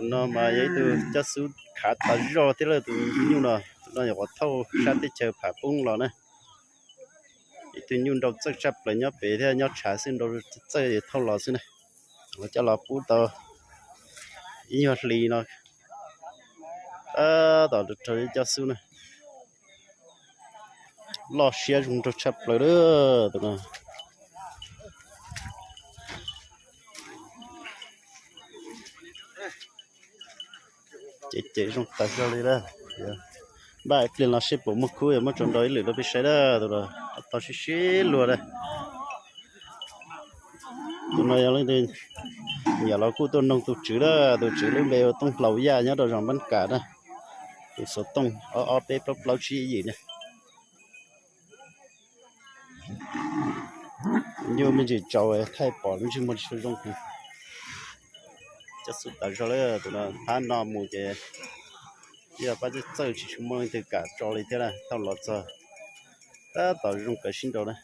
nó mà ấy từ cho số khá tao rõ thế là từ nhiều nó có thâu sát tới chờ phá bung rồi nè từ nhiều đâu chắc chắn là nhớ về thế nhớ trả xin đâu chơi thâu lò xin này nó cho là bút tao nhiều lì nó tao được chơi cho số này lò xe chúng tôi chấp lại đó tụi nó chị trong tay cho đi đó bài liền là ship bộ một khối mà trong đó lửa nó bị cháy đó tụi nó tao sẽ xí luôn đây tụi nó lên thì nhà nó cũng tôn nông tụi chữ đó tụi chữ lên bèo tông lẩu da nhá rồi rằng bánh cả đó tụi số tông ở bếp lẩu chi gì nè như mình chỉ trâu thay bỏ nó chứ mình sử dụng thì chắc sụt tại sao đấy tụi nó phá nó mù cái giờ bắt đầu chơi chỉ chúng mình từ cả trâu lên thế này tao lọt giờ ta tao dùng cái xin đồ này